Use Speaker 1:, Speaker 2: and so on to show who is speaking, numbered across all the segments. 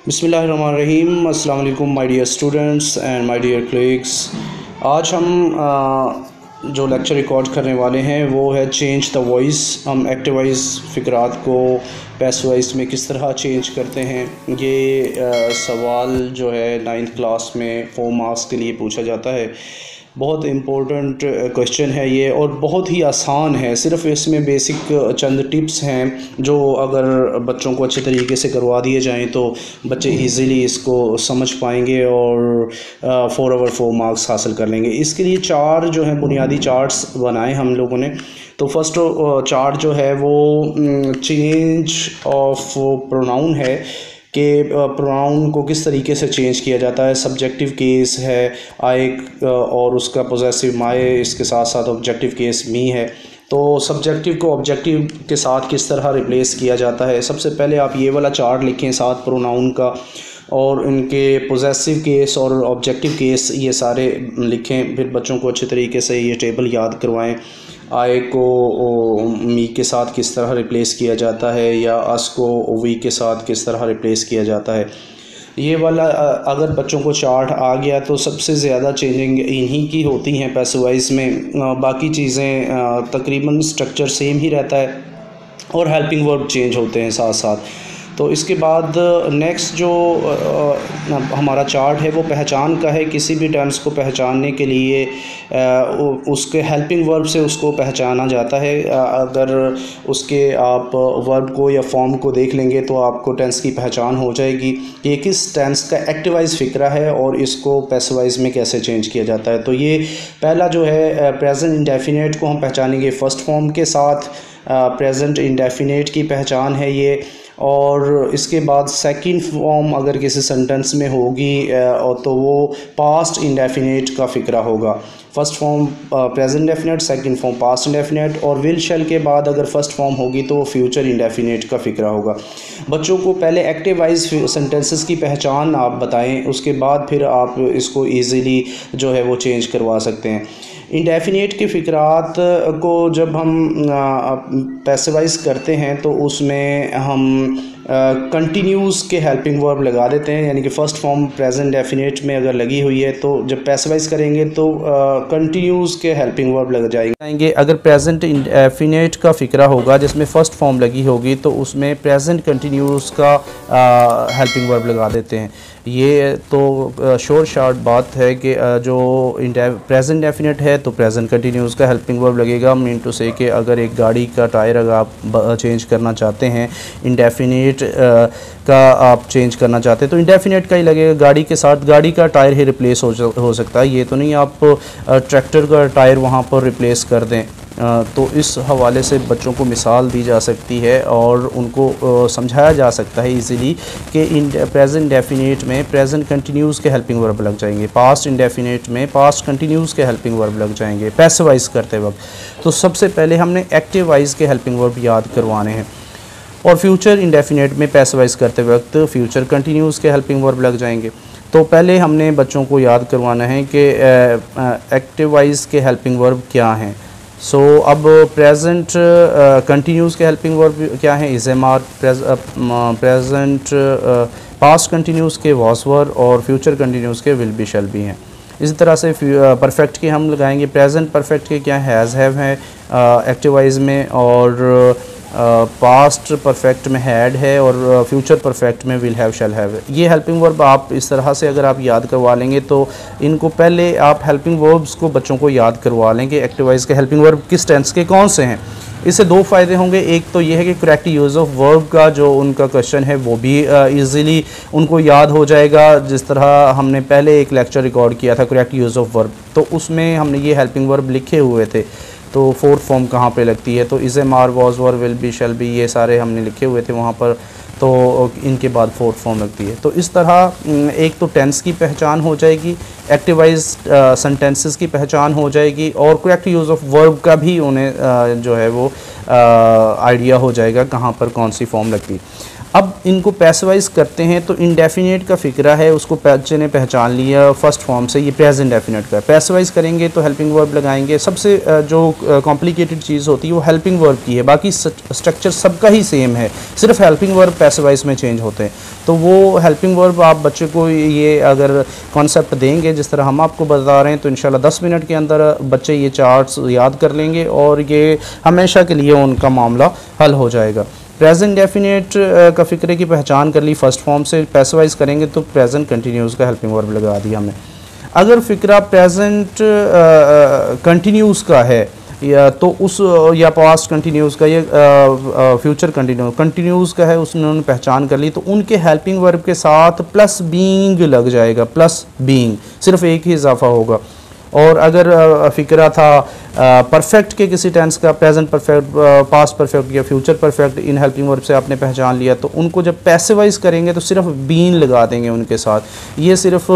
Speaker 1: बिस्मिल्लाहिर्रहमानिर्रहीम। अस्सलाम वालेकुम my dear students and my dear colleagues. आज हम जो लेक्चर रिकॉर्ड करने वाले हैं वो है चेंज द वॉइस। हम एक्टिव वॉइस फ़िक्रात को पैसिव वॉइस में किस तरह चेंज करते हैं। ये सवाल जो है 9th क्लास में 4 मार्क्स के लिए पूछा जाता है। बहुत इम्पोर्टेंट क्वेश्चन है ये और बहुत ही आसान है। सिर्फ इसमें बेसिक चंद टिप्स हैं जो अगर बच्चों को अच्छे तरीके से करवा दिए जाएं तो बच्चे इजीली इसको समझ पाएंगे और 4/4 मार्क्स हासिल कर लेंगे। इसके लिए 4 जो है बुनियादी चार्ट्स बनाए हम लोगों ने। तो फर्स्ट चार्ट जो है वो चेंज ऑफ प्रोनाउन है कि प्रोनाउन को किस तरीके से चेंज किया जाता है। सब्जेक्टिव केस है आई और उसका पोजेसिव माय, इसके साथ साथ ऑब्जेक्टिव केस मी है। तो सब्जेक्टिव को ऑब्जेक्टिव के साथ किस तरह रिप्लेस किया जाता है। सबसे पहले आप ये वाला चार्ट लिखें साथ प्रोनाउन का और इनके पोजेसिव केस और ऑब्जेक्टिव केस ये सारे लिखें। फिर बच्चों को अच्छे तरीके से ये टेबल याद करवाएं। आई को मी के साथ किस तरह रिप्लेस किया जाता है या अस को वी के साथ किस तरह रिप्लेस किया जाता है। ये वाला अगर बच्चों को चार्ट आ गया तो सबसे ज़्यादा चेंजिंग इन्हीं की होती हैं पैसिव वॉइस में। बाकी चीज़ें तकरीबन स्ट्रक्चर सेम ही रहता है और हेल्पिंग वर्ब चेंज होते हैं साथ साथ। तो इसके बाद नेक्स्ट जो हमारा चार्ट है वो पहचान का है। किसी भी टर्म्स को पहचानने के लिए उसके हेल्पिंग वर्ब से उसको पहचाना जाता है। अगर उसके आप वर्ब को या फॉर्म को देख लेंगे तो आपको टेंस की पहचान हो जाएगी कि ये किस टेंस का एक्टिवाइज फ़िक्रा है और इसको पैसिवाइज में कैसे चेंज किया जाता है। तो ये पहला जो है प्रेजेंट इंडेफिनेट को हम पहचानेंगे फर्स्ट फॉर्म के साथ। प्रेजेंट इंडेफिनेट की पहचान है ये। और इसके बाद सेकंड फॉर्म अगर किसी सेंटेंस में होगी तो वो पास्ट इंडेफिनेट का फ़िक्रा होगा। First form present indefinite, second form past indefinite और विल शैल के बाद अगर फर्स्ट फॉर्म होगी तो वो फ्यूचर इंडेफिनेट का फ़िक्रा होगा। बच्चों को पहले एक्टिव वाइज सेंटेंसेस की पहचान आप बताएं, उसके बाद फिर आप इसको ईज़िली जो है वो चेंज करवा सकते हैं। इंडेफिनेट के फ़िक्रात को जब हम पैसिवाइज करते हैं तो उसमें हम कंटिन्यूस के हेल्पिंग वर्ब लगा देते हैं। यानी कि फ़र्स्ट फॉर्म प्रेजेंट डेफिनेट में अगर लगी हुई है तो जब पैसिवाइज करेंगे तो कंटिन्यूस के हेल्पिंग वर्ब लग जाएंगे। अगर प्रेजेंट इंडेफिनेट का फ़िक्रा होगा जिसमें फ़र्स्ट फॉर्म लगी होगी तो उसमें प्रेजेंट कंटिन्यूस का हेल्पिंग वर्ब लगा देते हैं। ये तो शोर शार्ट बात है कि जो प्रेजेंट डेफिनेट है तो प्रेजेंट कंटिन्यूस का हेल्पिंग वर्ब लगेगा। मीन टू से कि अगर एक गाड़ी का टायर अगर आप चेंज करना चाहते हैं, इंडेफिनेट का आप चेंज करना चाहते हैं तो इंडेफिनेट का ही लगेगा। गाड़ी के साथ गाड़ी का टायर ही रिप्लेस हो सकता है। ये तो नहीं आप ट्रैक्टर का टायर वहाँ पर रिप्लेस कर दें। तो इस हवाले से बच्चों को मिसाल दी जा सकती है और उनको समझाया जा सकता है इजीली कि प्रेजेंट डेफिनेट में प्रेजेंट कंटिन्यूस के हेल्पिंग वर्ब लग जाएंगे, पास्ट इंडेफिनेट में पास्ट कंटिन्यूस के हेल्पिंग वर्ब लग जाएंगे पैसिवाइज करते वक्त। तो सबसे पहले हमने एक्टिव वाइज के हेल्पिंग वर्ब याद करवाने हैं और फ्यूचर इंडेफिनेट में पैसिवाइज करते वक्त फ्यूचर कंटिन्यूस के हेल्पिंग वर्ब लग जाएंगे। तो पहले हमने बच्चों को याद करवाना है कि एक्टिव वाइज के हेल्पिंग वर्ब क्या हैं। सो अब प्रेजेंट कंटिन्यूस के हेल्पिंग वर्ब क्या है, is am are. Present past continuous के वॉज वर और फ्यूचर कंटिन्यूस के विल बी शैल बी हैं। इसी तरह से परफेक्ट के हम लगाएंगे। प्रेजेंट परफेक्ट के क्या हैज़ हैव हैं एक्टिव वाइज में और पास्ट परफेक्ट में हैड है और फ्यूचर परफेक्ट में विल हैव शैल हैव। ये हेल्पिंग वर्ब आप इस तरह से अगर आप याद करवा लेंगे तो इनको पहले आप हेल्पिंग वर्ब्स को बच्चों को याद करवा लेंगे एक्टिव वाइज के हेल्पिंग वर्ब किस टेंस के कौन से हैं। इससे 2 फ़ायदे होंगे। एक तो ये है कि करेक्ट यूज़ ऑफ वर्ब का जो उनका क्वेश्चन है वो भी ईज़िली उनको याद हो जाएगा। जिस तरह हमने पहले एक लेक्चर रिकॉर्ड किया था करेक्ट यूज़ ऑफ वर्ब, तो उसमें हमने ये हेल्पिंग वर्ब लिखे हुए थे। तो फोर्थ फॉर्म कहाँ पे लगती है, तो is am are, was were, will be, shall be, ये सारे हमने लिखे हुए थे वहाँ पर। तो इनके बाद फोर्थ फॉर्म लगती है। तो इस तरह एक तो टेंस की पहचान हो जाएगी, एक्टिवाइज सेंटेंसेस की पहचान हो जाएगी और करेक्ट यूज़ ऑफ वर्ब का भी उन्हें जो है वो आइडिया हो जाएगा कहाँ पर कौन सी फॉर्म लगती है। अब इनको पैसिवाइज करते हैं तो इंडेफिनेट का फ़िक्रा है, उसको बच्चे ने पहचान लिया फर्स्ट फॉर्म से, ये प्रेजेंट डेफिनेट का है। पैसिवाइज करेंगे तो हेल्पिंग वर्ब लगाएंगे। सबसे जो कॉम्प्लिकेटेड चीज़ होती है वो हेल्पिंग वर्ब की है, बाकी स्ट्रक्चर सबका ही सेम है, सिर्फ हेल्पिंग वर्ब पैसिवाइज में चेंज होते हैं। तो वो हेल्पिंग वर्ब आप बच्चे को ये अगर कॉन्सेप्ट देंगे जिस तरह हम आपको बता रहे हैं तो इंशाल्लाह 10 मिनट के अंदर बच्चे ये चार्ट्स याद कर लेंगे और ये हमेशा के लिए उनका मामला हल हो जाएगा। प्रेजेंट डेफिनेट का फ़िक्रे की पहचान कर ली फर्स्ट फॉर्म से, पैसिवाइज करेंगे तो प्रेजेंट कंटिन्यूस का हेल्पिंग वर्ब लगा दिया हमने। अगर फ़िक्रा प्रेजेंट कंटिन्यूस का है या तो उस या पास्ट कंटिन्यूस का या फ्यूचर कंटिन्यूस का है, उसने उन्होंने पहचान कर ली तो उनके हेल्पिंग वर्ब के साथ प्लस बीइंग लग जाएगा। प्लस बीइंग सिर्फ एक ही इजाफा होगा। और अगर फ़िक्रा था परफेक्ट के किसी टेंस का, प्रेजेंट परफेक्ट, पास्ट परफेक्ट या future perfect, in helping verb से आपने पहचान लिया तो उनको जब पैसिवाइज करेंगे तो सिर्फ बीन लगा देंगे उनके साथ। ये सिर्फ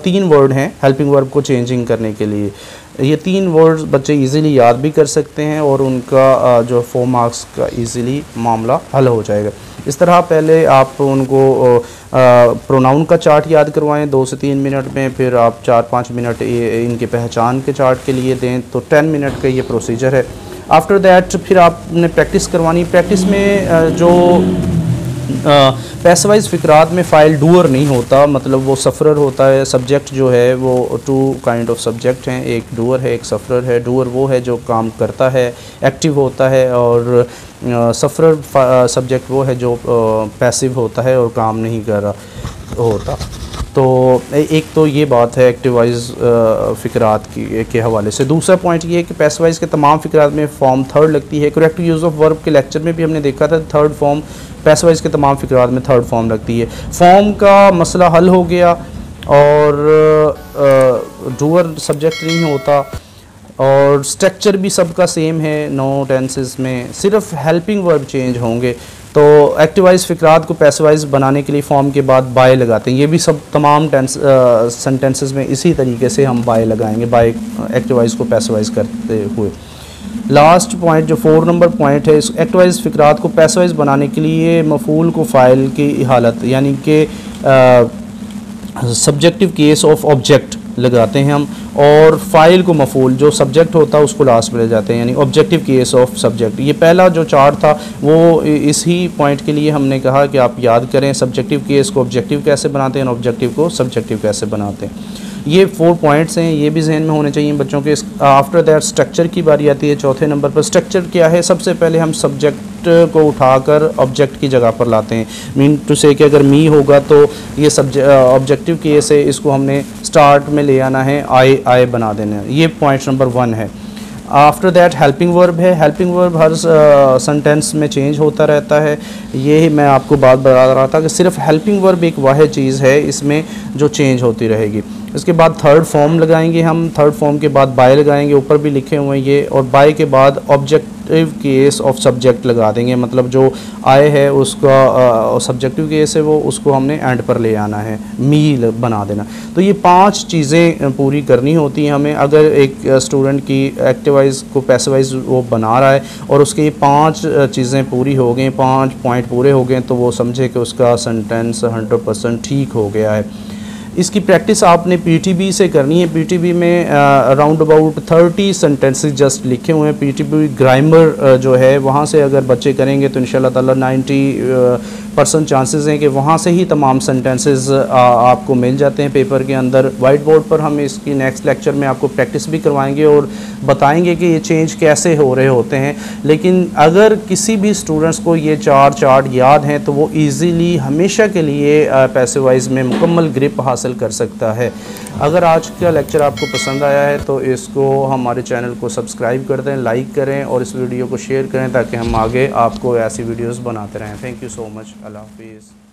Speaker 1: तीन वर्ड हैं हेल्पिंग वर्ब को चेंजिंग करने के लिए। ये 3 वर्ड्स बच्चे इजीली याद भी कर सकते हैं और उनका जो 4 मार्क्स का इजीली मामला हल हो जाएगा। इस तरह पहले आप उनको प्रोनाउन का चार्ट याद करवाएं 2 से 3 मिनट में, फिर आप 4-5 मिनट इनके पहचान के चार्ट के लिए दें, तो 10 मिनट का ये प्रोसीजर है। आफ्टर दैट फिर आपने प्रैक्टिस करवानी। प्रैक्टिस में जो पैसिवाइज फ़िक्रात में फ़ाइल डूअर नहीं होता, मतलब वो सफ़रर होता है। सब्जेक्ट जो है वो 2 काइंड ऑफ सब्जेक्ट हैं, एक डूअर है एक सफ़रर है। डूअर वो है जो काम करता है, एक्टिव होता है, और सफ़रर सब्जेक्ट वो है जो पैसिव होता है और काम नहीं कर रहा होता। तो एक तो ये बात है एक्टिवाइज फ़िक्रात के हवाले से। दूसरा पॉइंट ये है कि पैसिवाइज के तमाम फ़िक्रात में फॉर्म थर्ड लगती है। करेक्ट यूज़ ऑफ वर्ब के लेक्चर में भी हमने देखा था, थर्ड फॉर्म पैसिवाइज के तमाम फ़िक्रात में थर्ड फॉर्म लगती है। फॉर्म का मसला हल हो गया और डूअर सब्जेक्ट नहीं होता और स्ट्रक्चर भी सबका सेम है 9 टेंसेस में, सिर्फ हेल्पिंग वर्ब चेंज होंगे। तो एक्टिवाइज फ़िक्रात को पैसिवाइज बनाने के लिए फॉर्म के बाद बाय लगाते हैं। ये भी सब तमाम सेंटेंसेस में इसी तरीके से हम बाय लगाएंगे, बाय एक्टिवाइज को पैसिवाइज करते हुए। लास्ट पॉइंट जो 4 नंबर पॉइंट है, इस एक्टिवाइज फ़िक्रात को पैसिवाइज बनाने के लिए मफ़ूल को फ़ाइल की हालत यानी कि सब्जेक्टिव केस ऑफ ऑब्जेक्ट लगाते हैं हम, और फ़ाइल को मफ़ूल जो सब्जेक्ट होता है उसको लास्ट में ले जाते हैं, यानी ऑब्जेक्टिव केस ऑफ सब्जेक्ट। ये पहला जो चार्ट था वो इसी पॉइंट के लिए हमने कहा कि आप याद करें सब्जेक्टिव केस को ऑब्जेक्टिव कैसे बनाते हैं और ऑब्जेक्टिव को सब्जेक्टिव कैसे बनाते हैं। ये 4 पॉइंट्स हैं, ये भी जहन में होने चाहिए बच्चों के। आफ्टर दैट स्ट्रक्चर की बारी आती है चौथे नंबर पर। स्ट्रक्चर क्या है? सबसे पहले हम सब्जेक्ट को उठाकर ऑब्जेक्ट की जगह पर लाते हैं। मीन टू से कि अगर मी होगा तो ये ऑब्जेक्टिव केस है, इसको हमने स्टार्ट में ले आना है, आई बना देना है। ये पॉइंट नंबर 1 है। आफ्टर दैट हेल्पिंग वर्ब है। हेल्पिंग वर्ब हर सेंटेंस में चेंज होता रहता है। ये मैं आपको बात बता रहा था कि सिर्फ हेल्पिंग वर्ब एक वाहिद चीज़ है इसमें जो चेंज होती रहेगी। इसके बाद थर्ड फॉर्म लगाएंगे हम, थर्ड फॉर्म के बाद बाय लगाएंगे, ऊपर भी लिखे हुए हैं ये, और बाय के बाद ऑब्जेक्टिव केस ऑफ सब्जेक्ट लगा देंगे, मतलब जो आए है उसका सब्जेक्टिव केस है वो उसको हमने एंड पर ले आना है, मील बना देना। तो ये 5 चीज़ें पूरी करनी होती हैं हमें। अगर एक स्टूडेंट की एक्टिवाइज को पैसिवाइज वो बना रहा है और उसके ये 5 चीज़ें पूरी हो गई, 5 पॉइंट पूरे हो गए, तो वो समझे कि उसका सेंटेंस 100% ठीक हो गया है। इसकी प्रैक्टिस आपने पीटीबी से करनी है। पीटीबी में अराउंड अबाउट 30 सेंटेंसेस जस्ट लिखे हुए हैं। पीटीबी ग्रामर जो है वहाँ से अगर बच्चे करेंगे तो इंशाल्लाह ताला 90% चांसेस हैं कि वहाँ से ही तमाम सेंटेंसेस आपको मिल जाते हैं पेपर के अंदर। वाइट बोर्ड पर हम इसकी नेक्स्ट लेक्चर में आपको प्रैक्टिस भी करवाएंगे और बताएंगे कि ये चेंज कैसे हो रहे होते हैं। लेकिन अगर किसी भी स्टूडेंट्स को ये 4 चार्ट याद हैं तो वो ईज़िली हमेशा के लिए पैसिवाइज में मुकम्मल ग्रिप हासिल कर सकता है। अगर आज का लेक्चर आपको पसंद आया है तो इसको हमारे चैनल को सब्सक्राइब कर दें, लाइक करें और इस वीडियो को शेयर करें ताकि हम आगे आपको ऐसी वीडियोस बनाते रहें। Thank you so much. Allah हाफिज़।